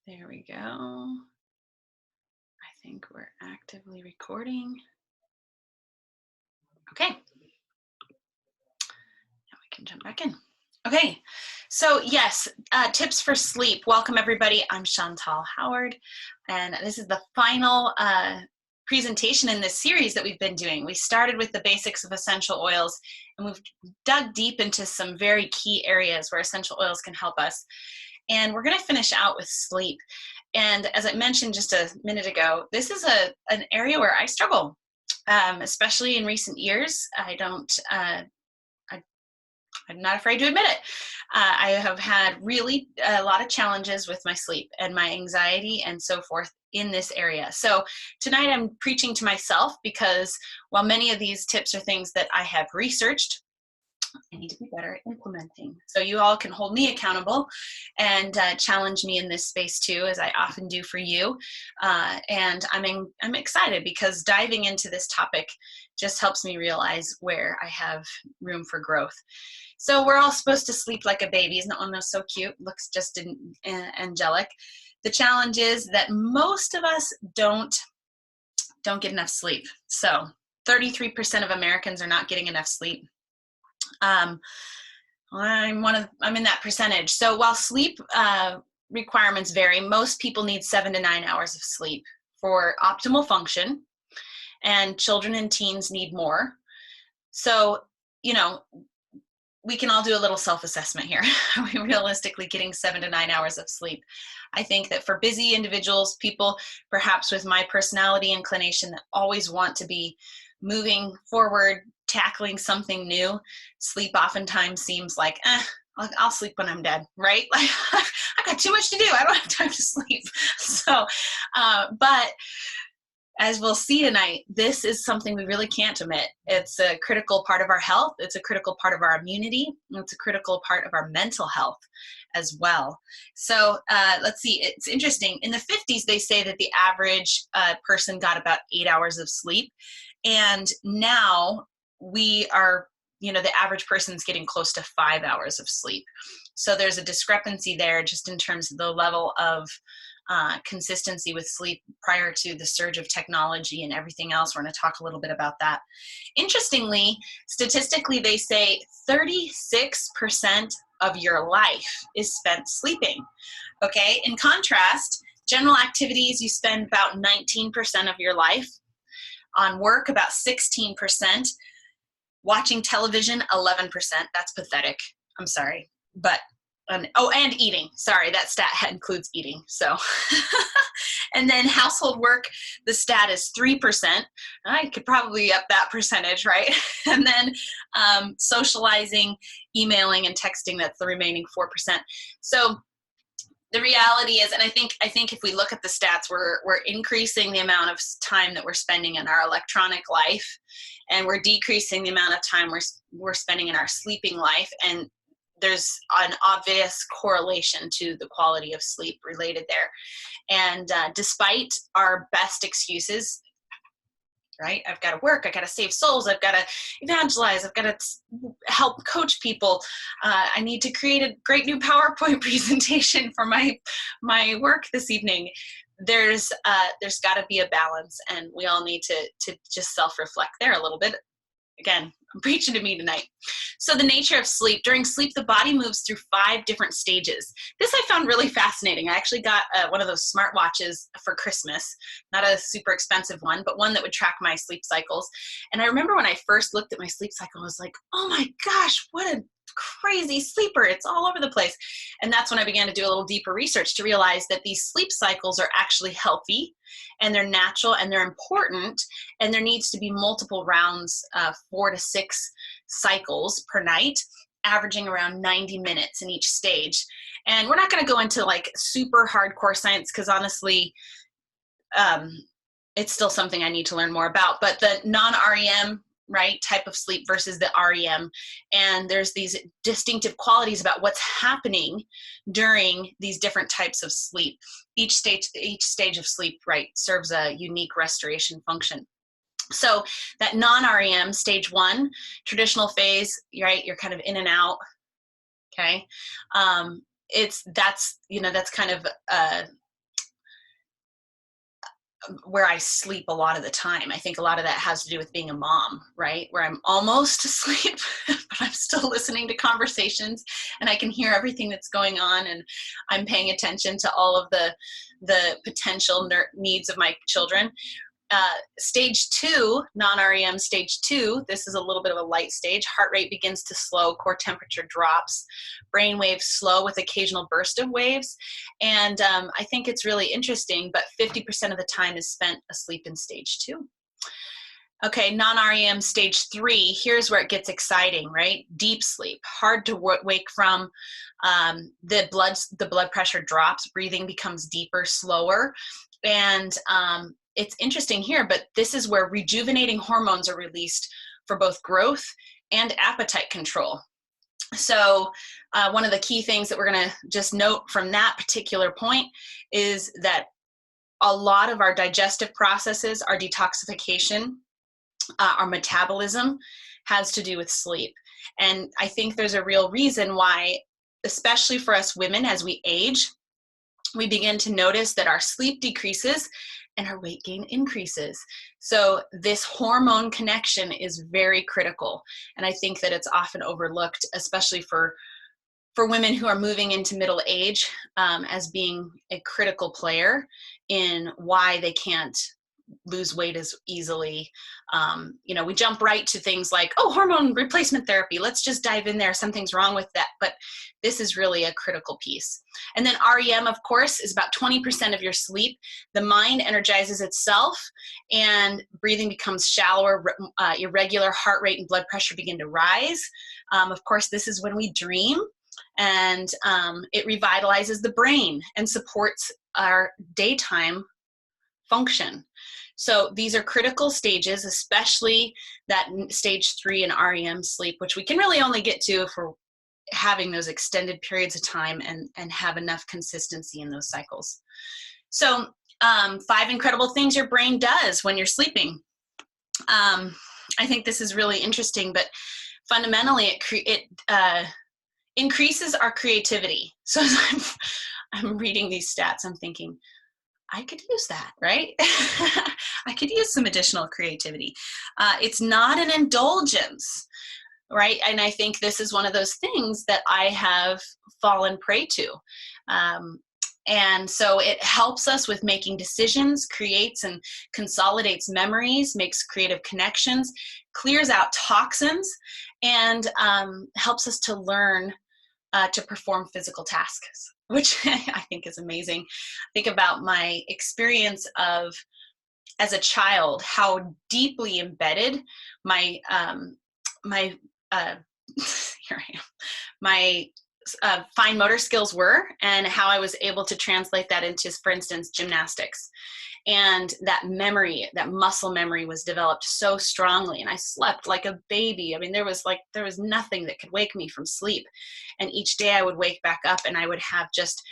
There we go. I think we're actively recording. Okay. Now we can jump back in. Okay. So yes, tips for sleep. Welcome everybody. I'm Chantal Howard, and this is the final presentation in this series that we've been doing. We started with the basics of essential oils, and we've dug deep into some very key areas where essential oils can help us. And we're going to finish out with sleep. And as I mentioned just a minute ago, this is an area where I struggle, especially in recent years. I'm not afraid to admit it. I have had really a lot of challenges with my sleep and my anxiety and so forth in this area. So tonight I'm preaching to myself because while many of these tips are things that I have researched, I need to be better at implementing. So you all can hold me accountable and challenge me in this space too, as I often do for you. And I'm excited because diving into this topic just helps me realize where I have room for growth. So we're all supposed to sleep like a baby. Isn't that one so cute? Looks just angelic. The challenge is that most of us don't get enough sleep. So 33% of Americans are not getting enough sleep. I'm in that percentage. So while sleep requirements vary, most people need 7 to 9 hours of sleep for optimal function, and children and teens need more. So, we can all do a little self-assessment here. Are we realistically getting 7 to 9 hours of sleep? I think that for busy individuals, people perhaps with my personality inclination that always want to be moving forward, tackling something new, sleep oftentimes seems like, I'll sleep when I'm dead, right? Like I got too much to do. I don't have time to sleep. So, but as we'll see tonight, this is something we really can't omit. It's a critical part of our health. It's a critical part of our immunity. It's a critical part of our mental health as well. So let's see, it's interesting. In the 50s, they say that the average person got about 8 hours of sleep. And now we are, the average person's getting close to 5 hours of sleep. So there's a discrepancy there just in terms of the level of consistency with sleep prior to the surge of technology and everything else. We're going to talk a little bit about that. Interestingly, statistically, they say 36% of your life is spent sleeping. Okay, in contrast, general activities, you spend about 19% of your life. On work, about 16%. Watching television, 11%. That's pathetic. I'm sorry. But and eating. Sorry, that stat includes eating. So, and then household work, the stat is 3%. I could probably up that percentage, right? And then socializing, emailing, and texting, that's the remaining 4%. So the reality is, and I think if we look at the stats, we're increasing the amount of time that we're spending in our electronic life, and we're decreasing the amount of time we're spending in our sleeping life. And there's an obvious correlation to the quality of sleep related there. And despite our best excuses, right? I've got to work, I've got to save souls, I've got to evangelize, I've got to help coach people. I need to create a great new PowerPoint presentation for my work this evening. There's got to be a balance, and we all need to just self-reflect there a little bit. Again, I'm preaching to me tonight. So the nature of sleep. During sleep, the body moves through 5 different stages. This I found really fascinating. I actually got one of those smartwatches for Christmas, not a super expensive one, but one that would track my sleep cycles. And I remember when I first looked at my sleep cycle, I was like, oh my gosh, what a crazy sleeper. It's all over the place. And that's when I began to do a little deeper research to realize that these sleep cycles are actually healthy, and they're natural, and they're important, and there needs to be multiple rounds, 4 to 6 cycles per night, averaging around 90 minutes in each stage. And we're not going to go into like super hardcore science, because honestly, it's still something I need to learn more about. But the non-REM, right, type of sleep versus the REM, and there's these distinctive qualities about what's happening during these different types of sleep. Each stage of sleep, right, serves a unique restoration function. So that non-REM, stage 1, traditional phase, right, you're kind of in and out, okay? That's kind of where I sleep a lot of the time. I think a lot of that has to do with being a mom, right? Where I'm almost asleep, but I'm still listening to conversations and I can hear everything that's going on, and I'm paying attention to all of the potential needs of my children. Stage 2, non-REM stage 2, this is a little bit of a light stage. Heart rate begins to slow, core temperature drops, brain waves slow with occasional burst of waves. And I think it's really interesting, but 50% of the time is spent asleep in stage 2. Okay, non-REM stage 3, here's where it gets exciting, right? Deep sleep, hard to wake from. The blood pressure drops, breathing becomes deeper, slower. And it's interesting here, but this is where rejuvenating hormones are released for both growth and appetite control. So one of the key things that we're going to just note from that particular point is that a lot of our digestive processes, our detoxification, our metabolism has to do with sleep. And I think there's a real reason why, especially for us women, as we age, we begin to notice that our sleep decreases and our weight gain increases. So this hormone connection is very critical. And I think that it's often overlooked, especially for women who are moving into middle age, as being a critical player in why they can't lose weight as easily. We jump right to things like, oh, hormone replacement therapy, let's just dive in there, something's wrong with that. But this is really a critical piece. And then REM, of course, is about 20% of your sleep. The mind energizes itself and breathing becomes shallower, irregular heart rate and blood pressure begin to rise. Of course, this is when we dream, and it revitalizes the brain and supports our daytime function. So these are critical stages, especially that stage 3 in REM sleep, which we can really only get to if we're having those extended periods of time and have enough consistency in those cycles. So 5 incredible things your brain does when you're sleeping. I think this is really interesting, but fundamentally it increases our creativity. So as I'm reading these stats, I'm thinking, I could use that, right? I could use some additional creativity. It's not an indulgence, right? And I think this is one of those things that I have fallen prey to. And so it helps us with making decisions, creates and consolidates memories, makes creative connections, clears out toxins, and helps us to learn to perform physical tasks, which I think is amazing. Think about my experience of, as a child, how deeply embedded my here I am, my fine motor skills were, and how I was able to translate that into, for instance, gymnastics. And that memory, that muscle memory, was developed so strongly, and I slept like a baby. I mean, there was nothing that could wake me from sleep. And each day I would wake back up and I would have just,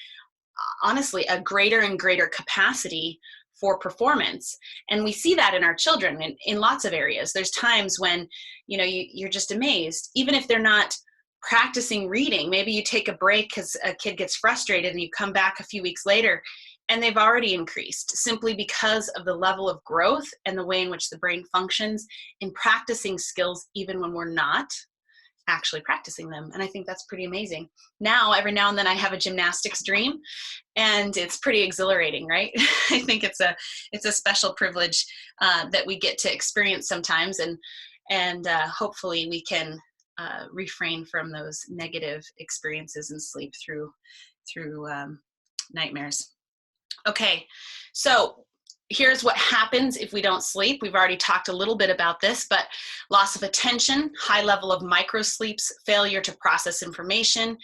honestly, a greater and greater capacity for performance. And we see that in our children in lots of areas. There's times when, you're just amazed, even if they're not practicing reading. Maybe you take a break because a kid gets frustrated and you come back a few weeks later and they've already increased, simply because of the level of growth and the way in which the brain functions in practicing skills, even when we're not actually practicing them. And I think that's pretty amazing. Now, every now and then I have a gymnastics dream, and it's pretty exhilarating, right? I think it's a special privilege that we get to experience sometimes, and hopefully we can refrain from those negative experiences in sleep through nightmares. Okay, so here's what happens if we don't sleep. We've already talked a little bit about this, but loss of attention, high level of microsleeps, failure to process information.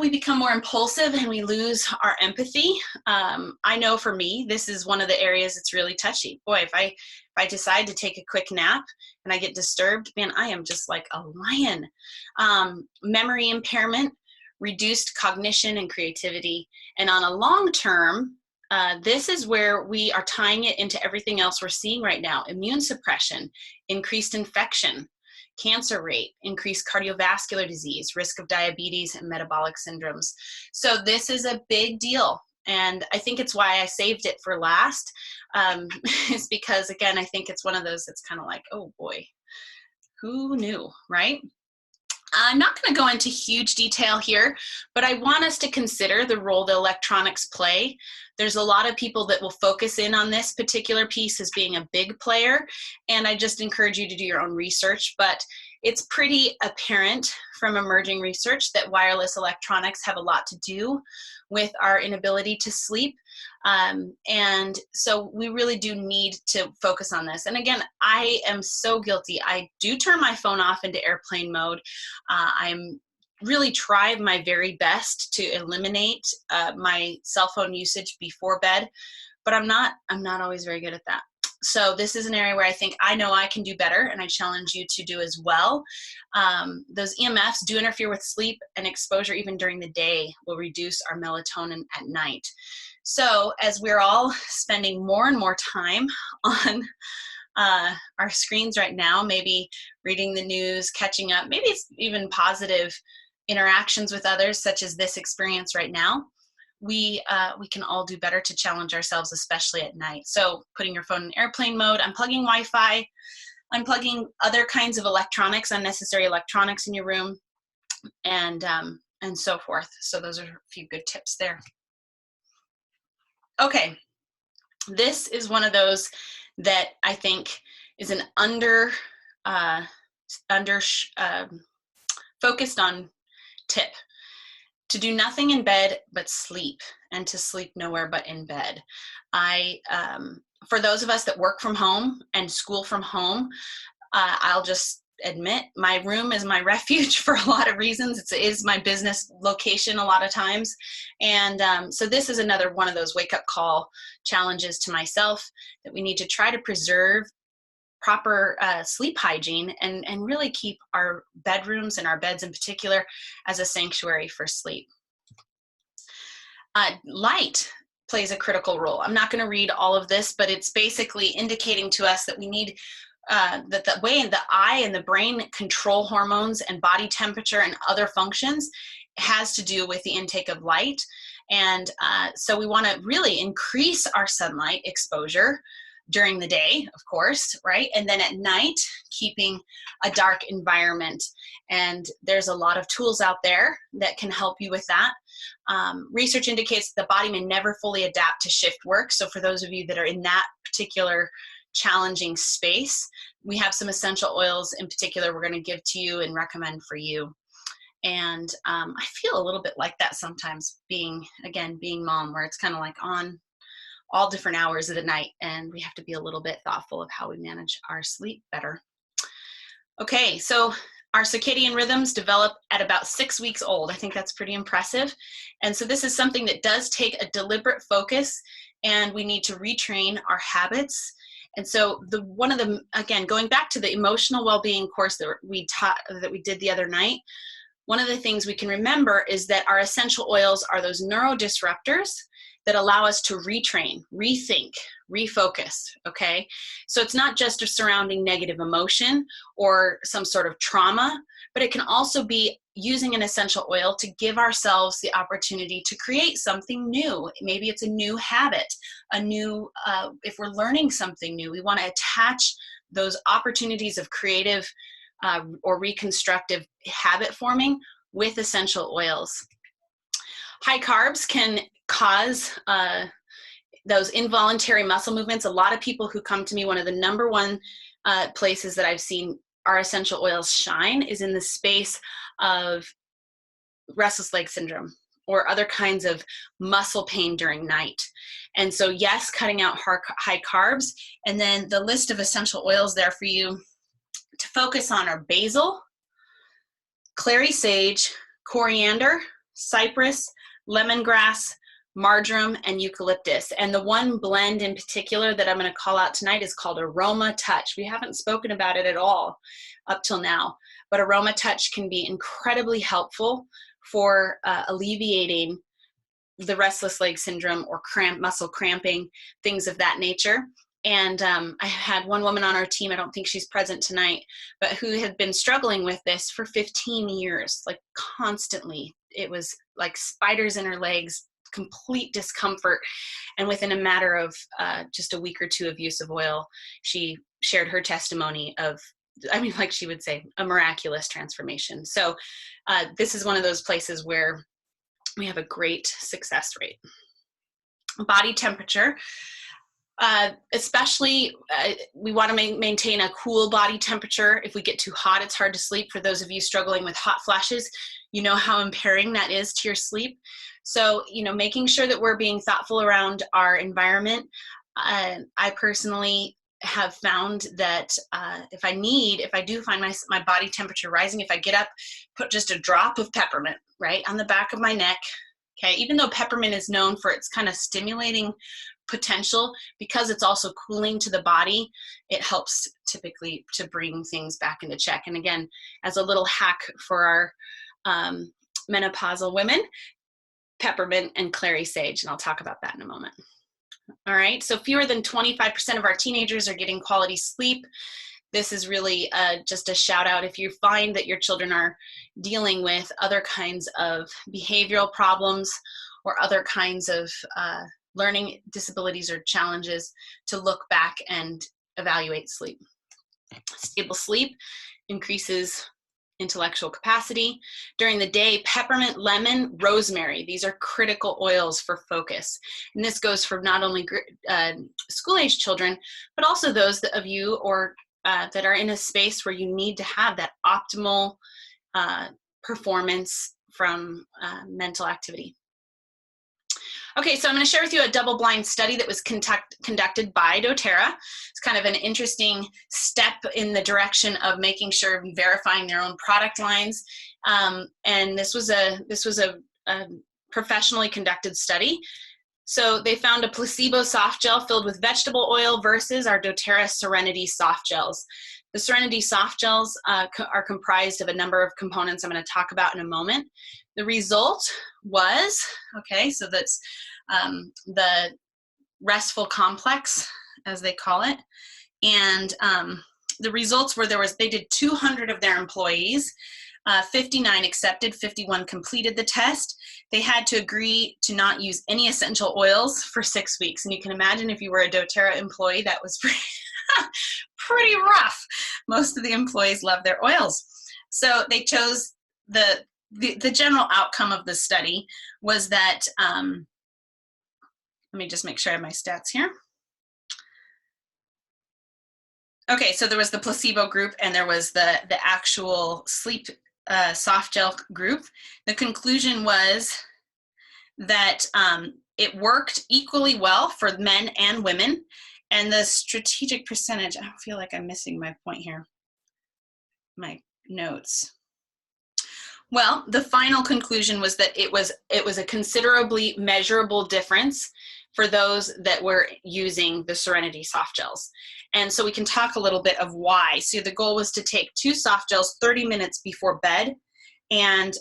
We become more impulsive and we lose our empathy. I know for me, this is one of the areas that's really touchy. Boy, if I decide to take a quick nap and I get disturbed, man, I am just like a lion. Memory impairment, reduced cognition and creativity. And on a long term, this is where we are tying it into everything else we're seeing right now: immune suppression, increased infection, cancer rate, increased cardiovascular disease, risk of diabetes and metabolic syndromes. So this is a big deal. And I think it's why I saved it for last. Is because, again, I think it's one of those that's kind of like, oh boy, who knew, right? I'm not going to go into huge detail here, but I want us to consider the role the electronics play. There's a lot of people that will focus in on this particular piece as being a big player, and I just encourage you to do your own research, but it's pretty apparent from emerging research that wireless electronics have a lot to do with our inability to sleep. And so we really do need to focus on this. And again, I am so guilty. I do turn my phone off into airplane mode. I'm really try my very best to eliminate my cell phone usage before bed, but I'm not always very good at that. So this is an area where I think I know I can do better, and I challenge you to do as well. Those EMFs do interfere with sleep, and exposure even during the day will reduce our melatonin at night. So as we're all spending more and more time on our screens right now, maybe reading the news, catching up, maybe it's even positive interactions with others, such as this experience right now, we can all do better to challenge ourselves, especially at night. So putting your phone in airplane mode, unplugging Wi-Fi, unplugging other kinds of electronics, unnecessary electronics in your room, and so forth. So those are a few good tips there. Okay, this is one of those that I think is an focused on tip. To do nothing in bed but sleep, and to sleep nowhere but in bed. For those of us that work from home and school from home, I'll just admit my room is my refuge for a lot of reasons. It is my business location a lot of times. And so this is another one of those wake-up call challenges to myself, that we need to try to preserve proper sleep hygiene and really keep our bedrooms and our beds in particular as a sanctuary for sleep. Light plays a critical role. I'm not going to read all of this, but it's basically indicating to us that we need that the way the eye and the brain control hormones and body temperature and other functions has to do with the intake of light. And so we want to really increase our sunlight exposure during the day, of course, right? And then at night, keeping a dark environment. And there's a lot of tools out there that can help you with that. Research indicates the body may never fully adapt to shift work. So for those of you that are in that particular challenging space, we have some essential oils in particular we're going to give to you and recommend for you. And I feel a little bit like that sometimes, being mom, where it's kind of like on all different hours of the night, and we have to be a little bit thoughtful of how we manage our sleep better. Okay, so our circadian rhythms develop at about 6 weeks old. I think that's pretty impressive. And so this is something that does take a deliberate focus, and we need to retrain our habits. And so again, going back to the emotional well-being course that we did the other night, one of the things we can remember is that our essential oils are those neurodisruptors that allow us to retrain, rethink, refocus, okay? So it's not just a surrounding negative emotion or some sort of trauma, but it can also be using an essential oil to give ourselves the opportunity to create something new. Maybe it's a new habit, if we're learning something new, we want to attach those opportunities of creative or reconstructive habit forming with essential oils. High carbs can cause those involuntary muscle movements. A lot of people who come to me, one of the number one places that I've seen our essential oils shine is in the space of restless leg syndrome or other kinds of muscle pain during night. And so yes, cutting out high carbs, and then the list of essential oils there for you to focus on are basil, clary sage, coriander, cypress, lemongrass, marjoram, and eucalyptus. And the one blend in particular that I'm going to call out tonight is called Aroma Touch. We haven't spoken about it at all up till now, but Aroma Touch can be incredibly helpful for alleviating the restless leg syndrome or muscle cramping, things of that nature. And I had one woman on our team, I don't think she's present tonight, but who had been struggling with this for 15 years, like constantly. It was like spiders in her legs, complete discomfort. And within a matter of just a week or two of use of oil, she shared her testimony of, I mean, like she would say, a miraculous transformation. So this is one of those places where we have a great success rate. Body temperature. Especially, we want to maintain a cool body temperature. If we get too hot, it's hard to sleep. For those of you struggling with hot flashes, you know how impairing that is to your sleep. So, you know, making sure that we're being thoughtful around our environment. I personally have found that if I do find my body temperature rising, if I get up, put just a drop of peppermint right on the back of my neck. Okay, even though peppermint is known for its kind of stimulating potential, because it's also cooling to the body, it helps typically to bring things back into check. And again, as a little hack for our menopausal women, peppermint and clary sage, and I'll talk about that in a moment. All right, so fewer than 25% of our teenagers are getting quality sleep. This is really just a shout out if you find that your children are dealing with other kinds of behavioral problems or other kinds of learning disabilities or challenges, to look back and evaluate sleep. Stable sleep increases intellectual capacity. During the day, peppermint, lemon, rosemary, these are critical oils for focus. And this goes for not only school-age children, but also those of you or that are in a space where you need to have that optimal performance from mental activity. Okay, so I'm going to share with you a double-blind study that was conducted by doTERRA. It's kind of an interesting step in the direction of making sure and verifying their own product lines. And this was a professionally conducted study. So they found a placebo soft gel filled with vegetable oil versus our doTERRA Serenity soft gels. The Serenity soft gels are comprised of a number of components I'm going to talk about in a moment. The result was, okay, so that's the restful complex, as they call it. And the results were they did 200 of their employees. 59 accepted, 51 completed the test. They had to agree to not use any essential oils for 6 weeks. And you can imagine if you were a doTERRA employee, that was pretty rough. Most of the employees love their oils. So they chose the general outcome of the study was that, let me just make sure I have my stats here. Okay, so there was the placebo group and there was the actual sleep soft gel group. The conclusion was that it worked equally well for men and women. And the strategic percentage, I feel like I'm missing my point here, my notes. Well, the final conclusion was that it was a considerably measurable difference for those that were using the Serenity soft gels. And so we can talk a little bit of why. So the goal was to take 2 soft gels 30 minutes before bed, and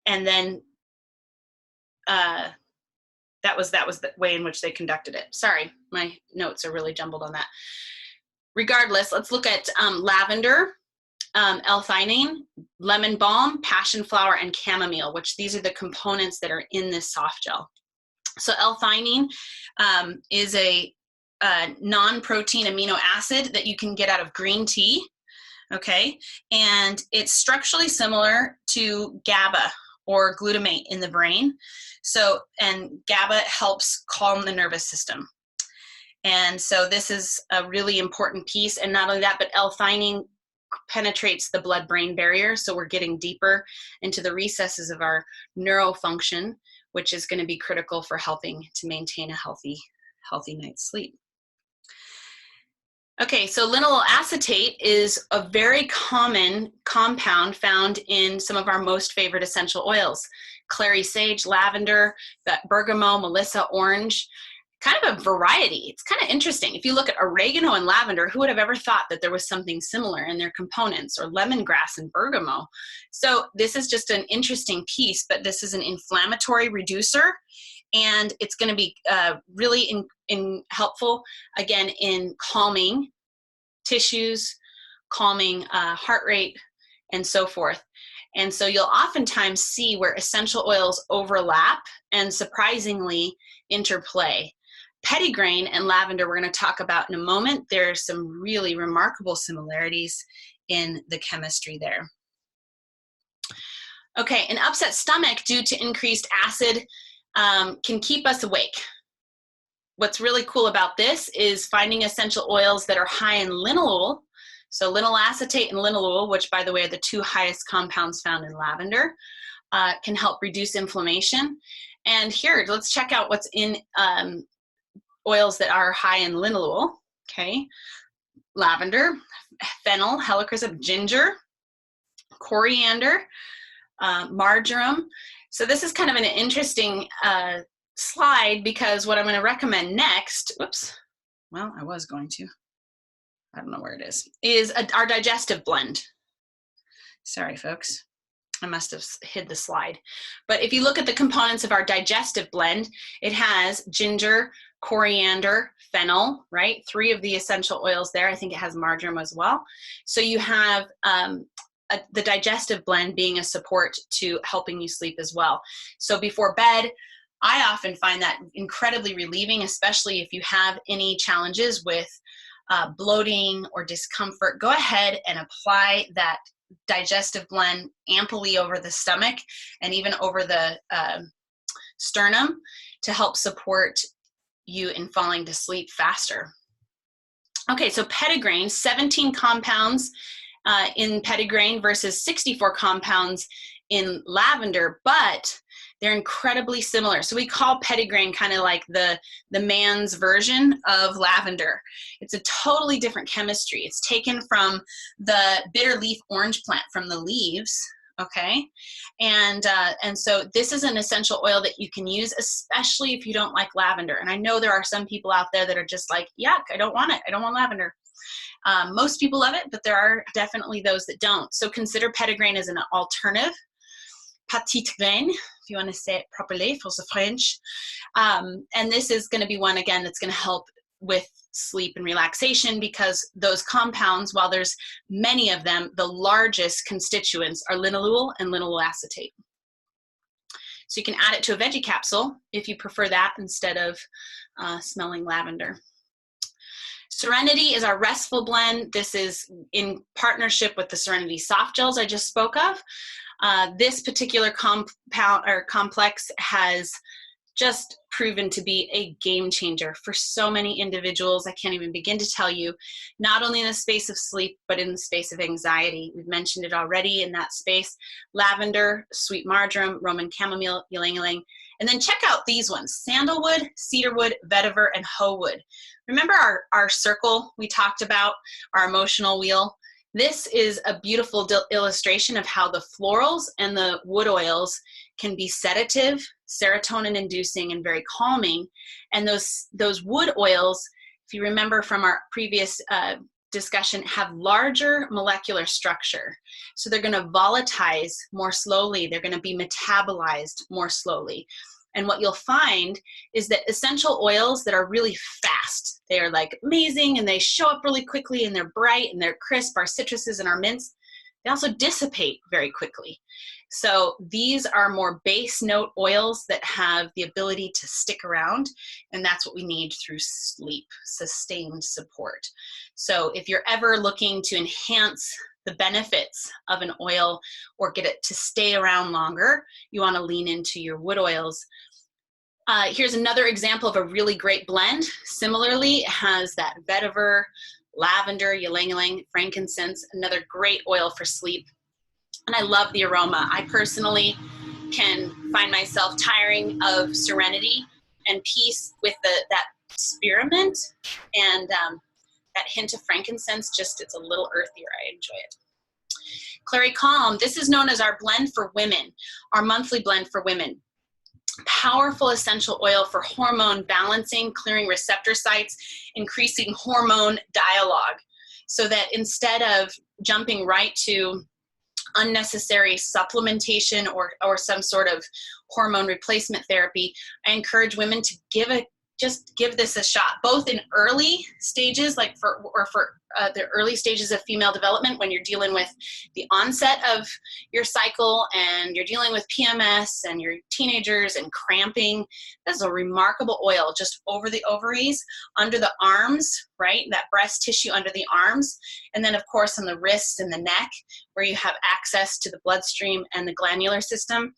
then that was the way in which they conducted it. Sorry, my notes are really jumbled on that. Regardless, let's look at lavender, L-theanine, lemon balm, passion flower, and chamomile, which these are the components that are in this soft gel. So L-theanine is a non-protein amino acid that you can get out of green tea, okay? And it's structurally similar to GABA or glutamate in the brain. So, and GABA helps calm the nervous system. And so this is a really important piece. And not only that, but L-theanine penetrates the blood-brain barrier. So we're getting deeper into the recesses of our neural function, which is going to be critical for helping to maintain a healthy night's sleep. Okay, so linalool acetate is a very common compound found in some of our most favorite essential oils. Clary sage, lavender, bergamot, melissa, orange, kind of a variety. It's kind of interesting. If you look at oregano and lavender, who would have ever thought that there was something similar in their components, or lemongrass and bergamot? So this is just an interesting piece, but this is an inflammatory reducer, and it's going to be really helpful, again, in calming tissues, calming heart rate, and so forth. And so you'll oftentimes see where essential oils overlap and surprisingly interplay. Petitgrain and lavender we're going to talk about in a moment. There's some really remarkable similarities in the chemistry there. Okay, an upset stomach due to increased acid can keep us awake. What's really cool about this is finding essential oils that are high in linalool. So linalool acetate and linalool, which by the way are the two highest compounds found in lavender, can help reduce inflammation. And here, let's check out what's in oils that are high in linalool. Okay, lavender, fennel, helichrysum, ginger, coriander, marjoram. So this is kind of an interesting slide because what I'm going to recommend next, whoops, well, I was going to, I don't know where it is our digestive blend. Sorry, folks. I must have hid the slide. But if you look at the components of our digestive blend, it has ginger, coriander, fennel, right? 3 of the essential oils there. I think it has marjoram as well. So you have the digestive blend being a support to helping you sleep as well. So before bed, I often find that incredibly relieving, especially if you have any challenges with bloating or discomfort. Go ahead and apply that digestive blend amply over the stomach and even over the sternum to help support you in falling to sleep faster. Okay, so petitgrain, 17 compounds in petitgrain versus 64 compounds in lavender, but they're incredibly similar. So we call petitgrain kind of like the man's version of lavender. It's a totally different chemistry. It's taken from the bitter leaf orange plant, from the leaves, okay? And so this is an essential oil that you can use, especially if you don't like lavender. And I know there are some people out there that are just like, yuck, I don't want it. I don't want lavender. Most people love it, but there are definitely those that don't. So consider petitgrain as an alternative. Petitgrain, if you want to say it properly, for the French. And this is going to be one, again, that's going to help with sleep and relaxation because those compounds, while there's many of them, the largest constituents are linalool and linalool acetate. So you can add it to a veggie capsule if you prefer that instead of smelling lavender. Serenity is our restful blend. This is in partnership with the Serenity soft gels I just spoke of. This particular compound or complex has just proven to be a game changer for so many individuals. I can't even begin to tell you, not only in the space of sleep, but in the space of anxiety. We've mentioned it already in that space. Lavender, sweet marjoram, Roman chamomile, ylang-ylang. And then check out these ones, sandalwood, cedarwood, vetiver, and hoewood. Remember our circle we talked about, our emotional wheel? This is a beautiful illustration of how the florals and the wood oils can be sedative, serotonin-inducing, and very calming. And those wood oils, if you remember from our previous discussion, have larger molecular structure. So they're going to volatilize more slowly. They're going to be metabolized more slowly. And what you'll find is that essential oils that are really fast, they are like amazing and they show up really quickly and they're bright and they're crisp, our citruses and our mints, they also dissipate very quickly. So these are more base note oils that have the ability to stick around, and that's what we need through sleep, sustained support. So if you're ever looking to enhance the benefits of an oil or get it to stay around longer, you want to lean into your wood oils. Here's another example of a really great blend. Similarly, it has that vetiver, lavender, ylang-ylang, frankincense, another great oil for sleep. And I love the aroma. I personally can find myself tiring of serenity and peace with that spearmint and that hint of frankincense. Just, it's a little earthier. I enjoy it. Clary Calm, this is known as our blend for women, our monthly blend for women. Powerful essential oil for hormone balancing, clearing receptor sites, increasing hormone dialogue, so that instead of jumping right to unnecessary supplementation or some sort of hormone replacement therapy, I encourage women to just give this a shot, both in early stages, like for the early stages of female development, when you're dealing with the onset of your cycle and you're dealing with PMS and your teenagers and cramping. This is a remarkable oil just over the ovaries, under the arms, right? That breast tissue under the arms. And then of course on the wrists and the neck, where you have access to the bloodstream and the glandular system.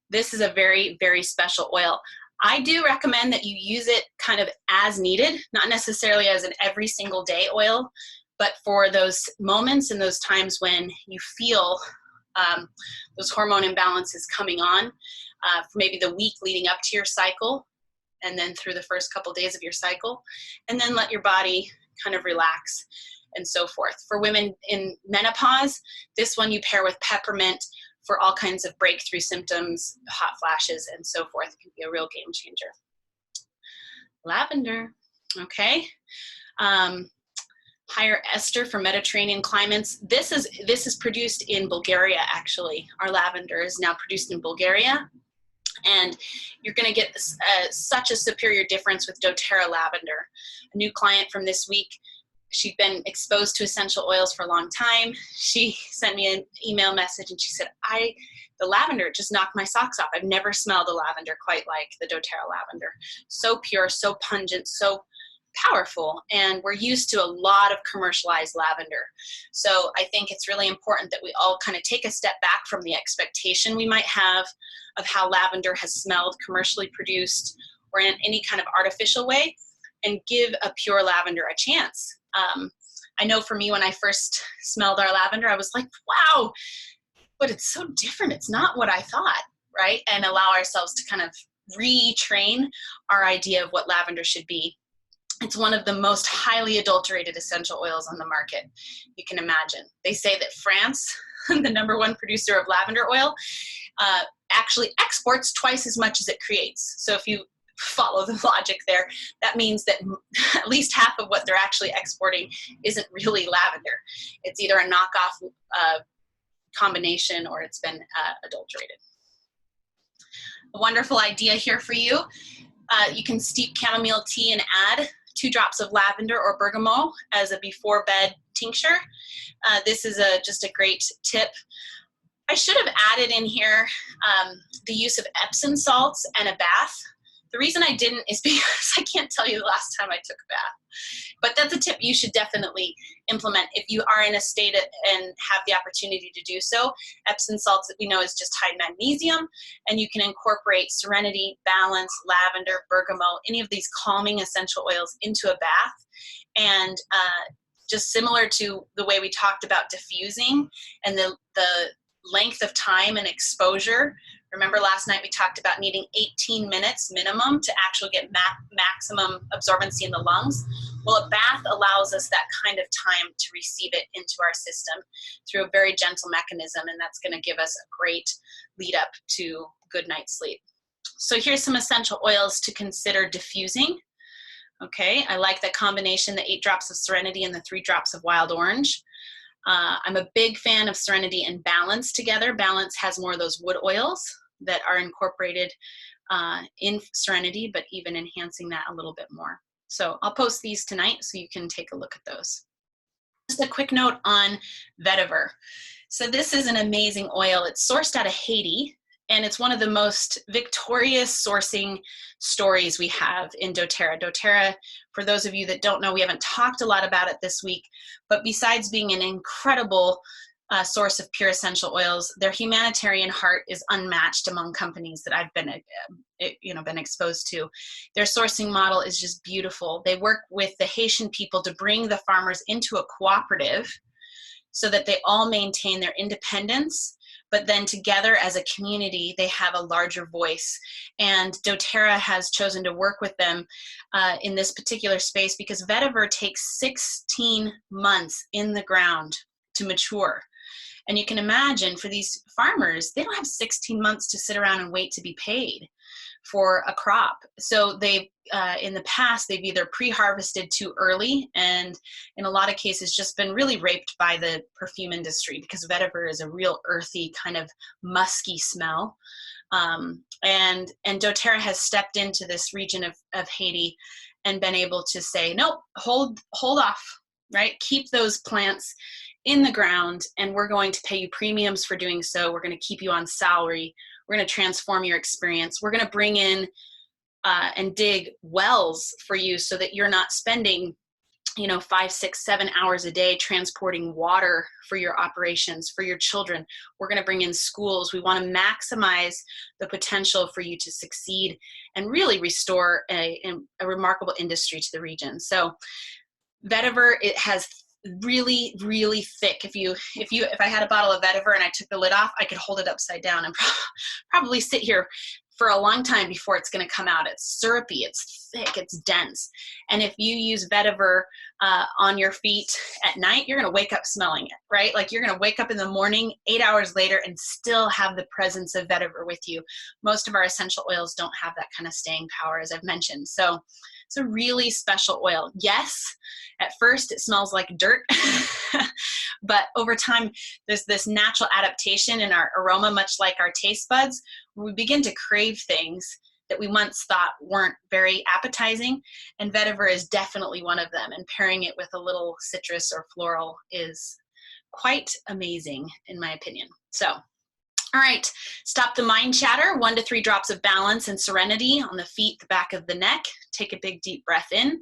This is a very, very special oil. I do recommend that you use it kind of as needed, not necessarily as an every single day oil, but for those moments and those times when you feel those hormone imbalances coming on, for maybe the week leading up to your cycle, and then through the first couple days of your cycle, and then let your body kind of relax and so forth. For women in menopause, this one you pair with peppermint for all kinds of breakthrough symptoms, hot flashes, and so forth. It can be a real game changer. Lavender, okay. Higher ester for Mediterranean climates. This is produced in Bulgaria, actually. Our lavender is now produced in Bulgaria. And you're going to get such a superior difference with doTERRA lavender. A new client from this week, she'd been exposed to essential oils for a long time. She sent me an email message and she said, the lavender just knocked my socks off. I've never smelled a lavender quite like the doTERRA lavender. So pure, so pungent, so powerful. And we're used to a lot of commercialized lavender. So I think it's really important that we all kind of take a step back from the expectation we might have of how lavender has smelled commercially produced or in any kind of artificial way, and give a pure lavender a chance. I know for me, when I first smelled our lavender, I was like, wow, but it's so different. It's not what I thought, right? And allow ourselves to kind of retrain our idea of what lavender should be. It's one of the most highly adulterated essential oils on the market, you can imagine. They say that France, the #1 producer of lavender oil, actually exports twice as much as it creates. So if you follow the logic there, that means that at least half of what they're actually exporting isn't really lavender. It's either a knockoff combination or it's been adulterated. A wonderful idea here for you. You can steep chamomile tea and add 2 drops of lavender or bergamot as a before bed tincture. This is just a great tip. I should have added in here the use of Epsom salts and a bath. The reason I didn't is because I can't tell you the last time I took a bath. But that's a tip you should definitely implement if you are in a state and have the opportunity to do so. Epsom salts, that we know, is just high magnesium, and you can incorporate serenity, balance, lavender, bergamot, any of these calming essential oils into a bath. And just similar to the way we talked about diffusing and the length of time and exposure. Remember last night we talked about needing 18 minutes minimum to actually get maximum absorbency in the lungs. Well, a bath allows us that kind of time to receive it into our system through a very gentle mechanism, and that's going to give us a great lead up to good night's sleep. So here's some essential oils to consider diffusing. Okay, I like that combination, the 8 drops of Serenity and the 3 drops of Wild Orange. I'm a big fan of Serenity and Balance together. Balance has more of those wood oils that are incorporated in Serenity, but even enhancing that a little bit more. So I'll post these tonight so you can take a look at those. Just a quick note on vetiver. So this is an amazing oil. It's sourced out of Haiti, and it's one of the most victorious sourcing stories we have in doTERRA. doTERRA, for those of you that don't know, we haven't talked a lot about it this week, but besides being an incredible source of pure essential oils, their humanitarian heart is unmatched among companies that I've been exposed to. Their sourcing model is just beautiful. They work with the Haitian people to bring the farmers into a cooperative so that they all maintain their independence, but then together as a community, they have a larger voice. And doTERRA has chosen to work with them in this particular space because vetiver takes 16 months in the ground to mature. And you can imagine for these farmers, they don't have 16 months to sit around and wait to be paid for a crop. So they, in the past, they've either pre-harvested too early and in a lot of cases just been really raped by the perfume industry because vetiver is a real earthy kind of musky smell. And doTERRA has stepped into this region of Haiti and been able to say, nope, hold off, right? Keep those plants in the ground, and we're going to pay you premiums for doing so. We're going to keep you on salary. We're going to transform your experience. We're going to bring in and dig wells for you so that you're not spending 5, 6, 7 hours a day transporting water for your operations, for your children. We're going to bring in schools. We want to maximize the potential for you to succeed and really restore a remarkable industry to the region. So vetiver, it has really, really thick. If I had a bottle of vetiver and I took the lid off, I could hold it upside down and probably sit here for a long time before it's going to come out. It's syrupy, it's thick, it's dense. And if you use vetiver on your feet at night, you're going to wake up smelling it, right? Like you're going to wake up in the morning 8 hours later and still have the presence of vetiver with you. Most of our essential oils don't have that kind of staying power, as I've mentioned. So it's a really special oil. Yes, at first it smells like dirt, but over time there's this natural adaptation in our aroma, much like our taste buds. We begin to crave things that we once thought weren't very appetizing, and vetiver is definitely one of them, and pairing it with a little citrus or floral is quite amazing in my opinion. So, all right, stop the mind chatter. 1 to 3 drops of balance and serenity on the feet, the back of the neck. Take a big deep breath in.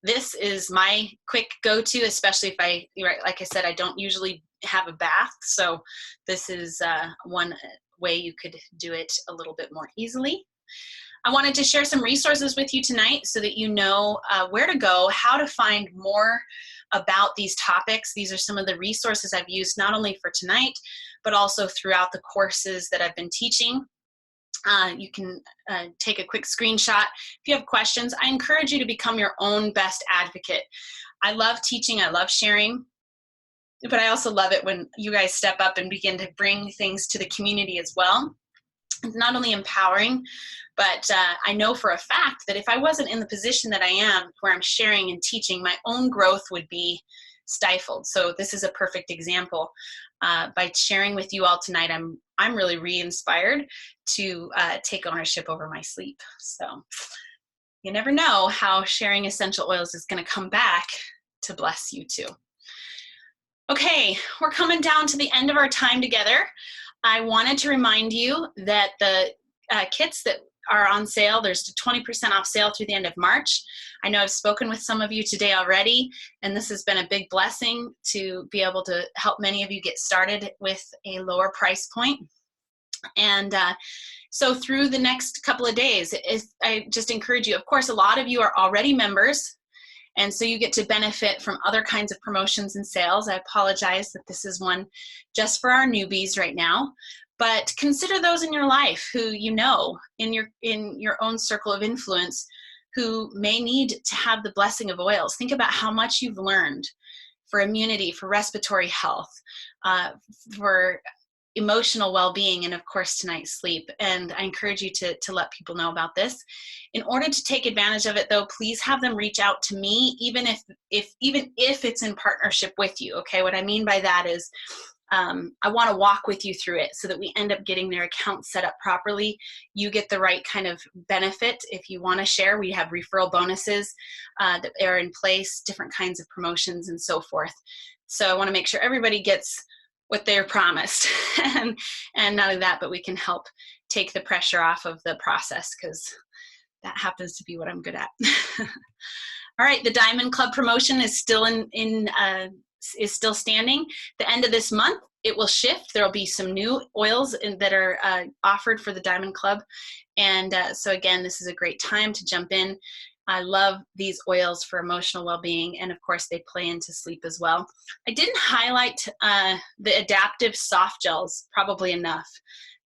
This is my quick go-to, especially if like I said, I don't usually have a bath, so this is one way you could do it a little bit more easily. I wanted to share some resources with you tonight so that you know where to go, how to find more about these topics. These are some of the resources I've used not only for tonight, but also throughout the courses that I've been teaching. You can take a quick screenshot. If you have questions, I encourage you to become your own best advocate. I love teaching, I love sharing, but I also love it when you guys step up and begin to bring things to the community as well. It's not only empowering, but I know for a fact that if I wasn't in the position that I am, where I'm sharing and teaching, my own growth would be stifled. So this is a perfect example. By sharing with you all tonight, I'm really re-inspired to take ownership over my sleep. So you never know how sharing essential oils is going to come back to bless you too. Okay, we're coming down to the end of our time together. I wanted to remind you that the kits that are on sale, there's a 20% off sale through the end of March. I know I've spoken with some of you today already, and this has been a big blessing to be able to help many of you get started with a lower price point. And so through the next couple of days, I just encourage you, of course, a lot of you are already members, and so you get to benefit from other kinds of promotions and sales. I apologize that this is one just for our newbies right now, but consider those in your life who you know in your own circle of influence who may need to have the blessing of oils. Think about how much you've learned for immunity, for respiratory health, for emotional well-being, and of course tonight, sleep. And I encourage you to let people know about this. In order to take advantage of it though, please have them reach out to me, even if it's in partnership with you. Okay, what I mean by that is I want to walk with you through it so that we end up getting their account set up properly. You get the right kind of benefit. If you want to share, we have referral bonuses that are in place, different kinds of promotions and so forth. So I want to make sure everybody gets what they're promised. and not only that, but we can help take the pressure off of the process, because that happens to be what I'm good at. All right, the Diamond Club promotion is still is still standing. The end of this month, it will shift. There will be some new oils that are offered for the Diamond Club. And so again, this is a great time to jump in. I love these oils for emotional well-being, and of course they play into sleep as well. I didn't highlight the adaptive soft gels probably enough.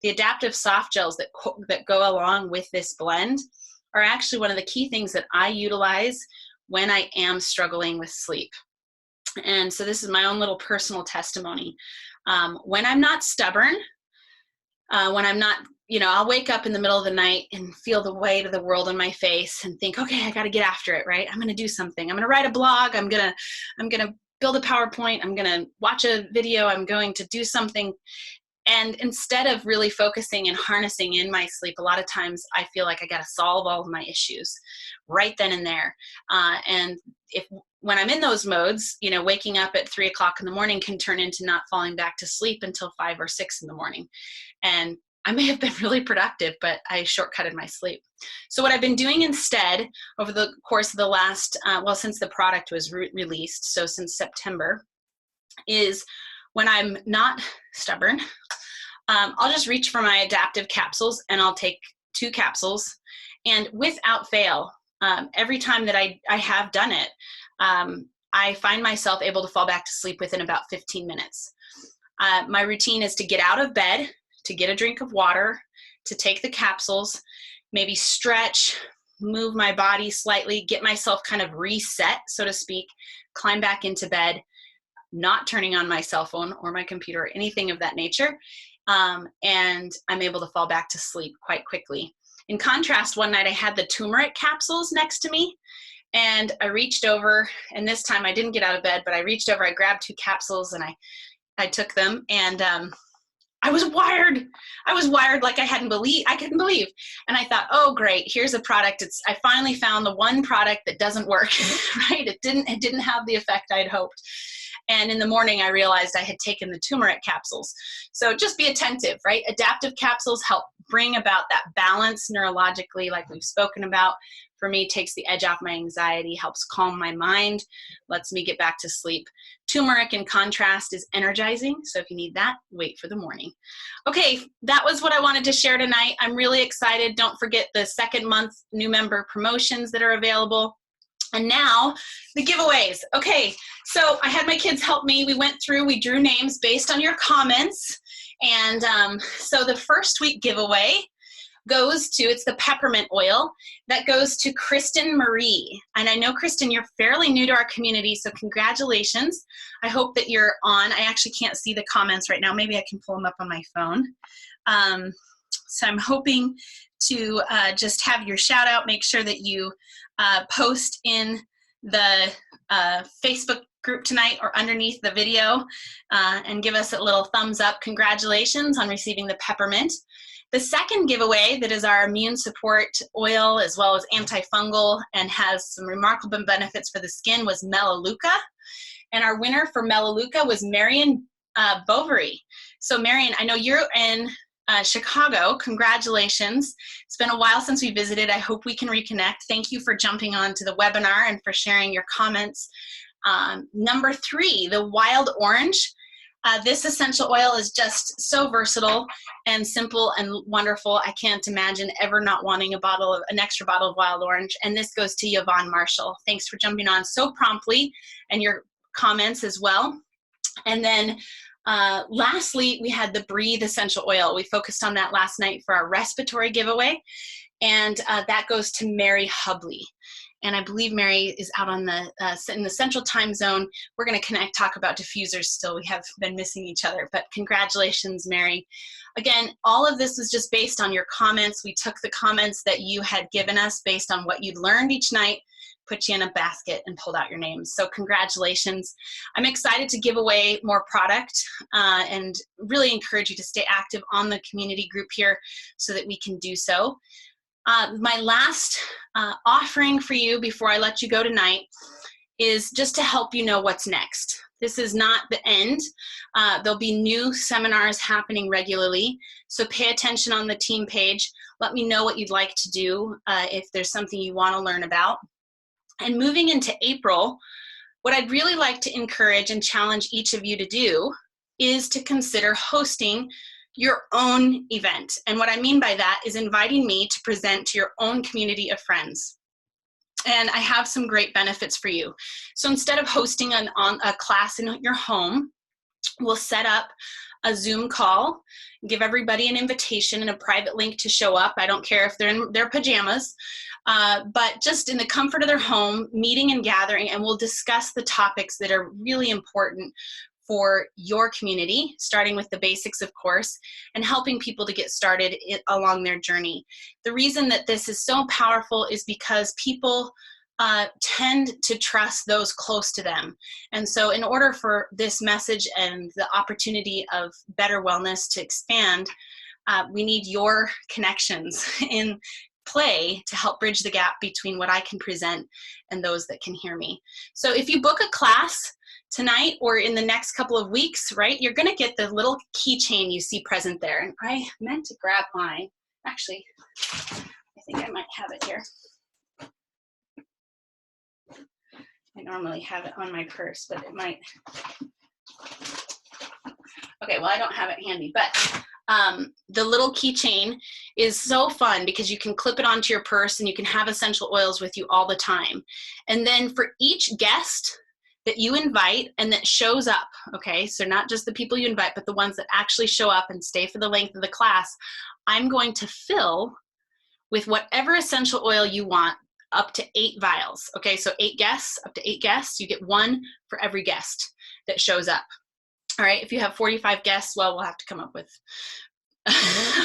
The adaptive soft gels that go along with this blend are actually one of the key things that I utilize when I am struggling with sleep. And so this is my own little personal testimony. When I'm not stubborn, when I'm not, I'll wake up in the middle of the night and feel the weight of the world in my face and think, okay, I got to get after it, right? I'm going to do something. I'm going to write a blog. I'm going to build a PowerPoint. I'm going to watch a video. I'm going to do something. And instead of really focusing and harnessing in my sleep, a lot of times I feel like I got to solve all of my issues right then and there. And when I'm in those modes, you know, waking up at 3 o'clock in the morning can turn into not falling back to sleep until 5 or 6 in the morning. And I may have been really productive, but I shortcutted my sleep. So what I've been doing instead over the course of the last, since the product was released, so since September, is when I'm not stubborn, I'll just reach for my adaptive capsules and I'll take 2 capsules. And without fail, every time that I have done it, I find myself able to fall back to sleep within about 15 minutes. My routine is to get out of bed, to get a drink of water, to take the capsules, maybe stretch, move my body slightly, get myself kind of reset, so to speak, climb back into bed, not turning on my cell phone or my computer or anything of that nature. And I'm able to fall back to sleep quite quickly. In contrast, one night I had the turmeric capsules next to me, and I reached over, and this time I didn't get out of bed, but I reached over, I grabbed 2 capsules and I took them, and I was wired. I was wired like I couldn't believe. And I thought, oh great, here's a product. I finally found the one product that doesn't work, right? It didn't have the effect I'd hoped. And in the morning, I realized I had taken the turmeric capsules. So just be attentive, right? Adaptive capsules help bring about that balance neurologically, like we've spoken about. For me, takes the edge off my anxiety, helps calm my mind, lets me get back to sleep. Turmeric, in contrast, is energizing. So if you need that, wait for the morning. Okay, that was what I wanted to share tonight. I'm really excited. Don't forget the 2nd month new member promotions that are available. And now the giveaways. Okay, so I had my kids help me. We drew names based on your comments. And so the first week giveaway goes to, it's the peppermint oil, that goes to Kristen Marie. And I know, Kristen, you're fairly new to our community, so congratulations. I hope that you're on. I actually can't see the comments right now. Maybe I can pull them up on my phone. So I'm hoping to just have your shout out. Make sure that you post in the Facebook group tonight or underneath the video and give us a little thumbs up. Congratulations on receiving the peppermint. The second giveaway, that is our immune support oil as well as antifungal and has some remarkable benefits for the skin, was Melaleuca. And our winner for Melaleuca was Marion Bovary. So Marion, I know you're in Chicago. Congratulations. It's been a while since we visited. I hope we can reconnect. Thank you for jumping on to the webinar and for sharing your comments. Number 3, the wild orange. This essential oil is just so versatile and simple and wonderful. I can't imagine ever not wanting an extra bottle of wild orange. And this goes to Yvonne Marshall. Thanks for jumping on so promptly, and your comments as well. And then lastly, we had the Breathe essential oil. We focused on that last night for our respiratory giveaway. And that goes to Mary Hubley. And I believe Mary is out on in the central time zone. We're going to connect, talk about diffusers still. We have been missing each other, but congratulations, Mary. Again, all of this was just based on your comments. We took the comments that you had given us based on what you'd learned each night, put you in a basket, and pulled out your names. So congratulations. I'm excited to give away more product and really encourage you to stay active on the community group here so that we can do so. My last offering for you before I let you go tonight is just to help you know what's next. This is not the end. There'll be new seminars happening regularly, so pay attention on the team page. Let me know what you'd like to do if there's something you want to learn about. And moving into April, what I'd really like to encourage and challenge each of you to do is to consider hosting your own event. And what I mean by that is inviting me to present to your own community of friends. And I have some great benefits for you. So instead of hosting a class in your home, we'll set up a Zoom call, give everybody an invitation and a private link to show up. I don't care if they're in their pajamas, but just in the comfort of their home, meeting and gathering, and we'll discuss the topics that are really important for your community, starting with the basics, of course, and helping people to get started along their journey. The reason that this is so powerful is because people tend to trust those close to them. And so in order for this message and the opportunity of better wellness to expand, we need your connections in play to help bridge the gap between what I can present and those that can hear me. So if you book a class tonight or in the next couple of weeks, right, you're going to get the little keychain you see present there. And I meant to grab mine. Actually, I think I might have it here. I normally have it on my purse, but it might. Okay, well, I don't have it handy, but the little keychain is so fun because you can clip it onto your purse and you can have essential oils with you all the time. And then for each guest that you invite and that shows up, okay, so not just the people you invite, but the ones that actually show up and stay for the length of the class, I'm going to fill with whatever essential oil you want, up to 8 vials. Okay, so 8 guests, up to 8 guests, you get 1 for every guest that shows up. All right, if you have 45 guests, well, we'll have to come up with a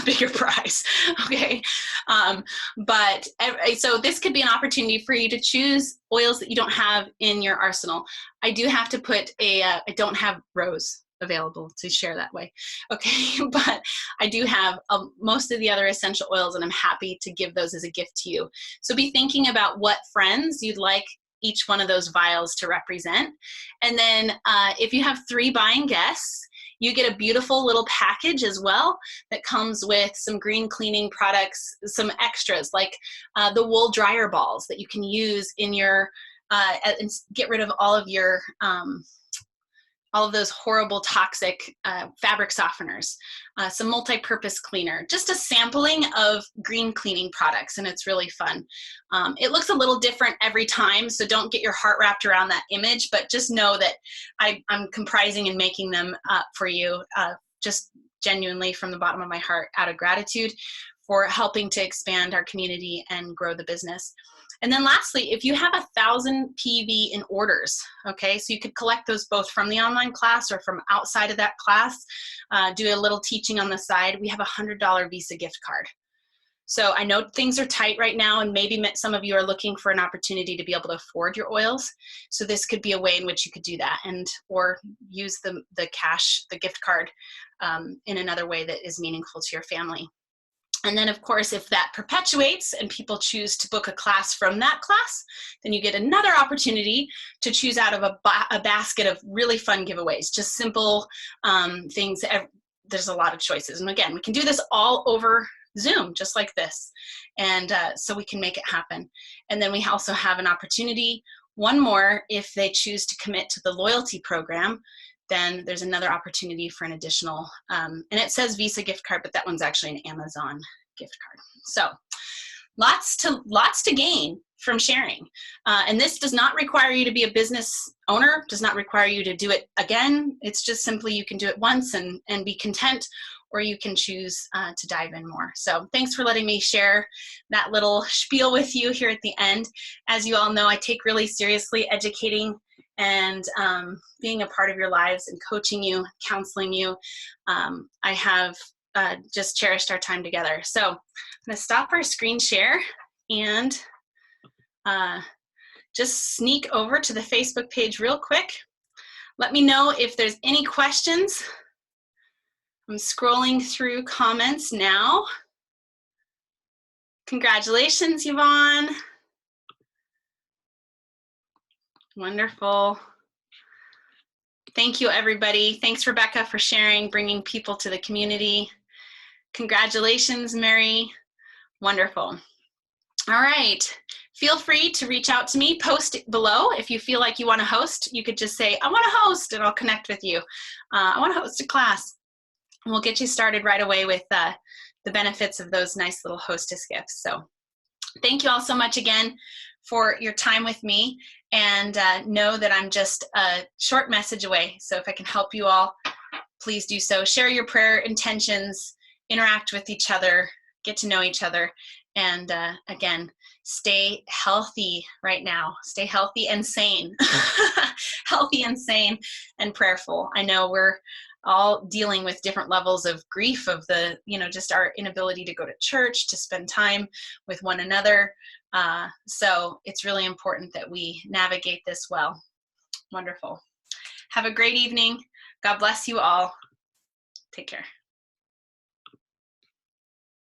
bigger prize, okay? So this could be an opportunity for you to choose oils that you don't have in your arsenal. I do have to put I don't have rose available to share that way, okay? But I do have most of the other essential oils, and I'm happy to give those as a gift to you. So be thinking about what friends you'd like each one of those vials to represent. And then if you have 3 buying guests, you get a beautiful little package as well that comes with some green cleaning products, some extras like the wool dryer balls that you can use in your, and get rid of all of your, all of those horrible toxic fabric softeners, some multi-purpose cleaner, just a sampling of green cleaning products, and it's really fun. It looks a little different every time, so don't get your heart wrapped around that image, but just know that I'm comprising and making them for you just genuinely from the bottom of my heart out of gratitude for helping to expand our community and grow the business. And then lastly, if you have 1,000 PV in orders, okay, so you could collect those both from the online class or from outside of that class, do a little teaching on the side, we have a $100 Visa gift card. So I know things are tight right now, and maybe some of you are looking for an opportunity to be able to afford your oils. So this could be a way in which you could do that, and or use the cash, the gift card in another way that is meaningful to your family. And then, of course, if that perpetuates and people choose to book a class from that class, then you get another opportunity to choose out of a basket of really fun giveaways, just simple things. There's a lot of choices. And again, we can do this all over Zoom, just like this. And so we can make it happen. And then we also have an opportunity, one more, if they choose to commit to the loyalty program, then there's another opportunity for an additional, and it says Visa gift card, but that one's actually an Amazon gift card. So lots to gain from sharing. And this does not require you to be a business owner, does not require you to do it again. It's just simply you can do it once and be content, or you can choose to dive in more. So thanks for letting me share that little spiel with you here at the end. As you all know, I take really seriously educating and being a part of your lives and coaching you, counseling you. I have just cherished our time together. So I'm gonna stop our screen share and just sneak over to the Facebook page real quick. Let me know if there's any questions. I'm scrolling through comments now. Congratulations, Yvonne. Wonderful. Thank you, everybody. Thanks, Rebecca, for sharing, bringing people to the community. Congratulations, Mary. Wonderful. All right. Feel free to reach out to me. Post below if you feel like you want to host. You could just say, I want to host, and I'll connect with you. I want to host a class. And we'll get you started right away with the benefits of those nice little hostess gifts. So thank you all so much again for your time with me, and know that I'm just a short message away. So if I can help you all, please do so. Share your prayer intentions, interact with each other, get to know each other, and again, stay healthy right now. Stay healthy and sane. Healthy and sane and prayerful. I know we're all dealing with different levels of grief of the, just our inability to go to church, to spend time with one another. So it's really important that we navigate this well. Wonderful. Have a great evening. God bless you all. Take care.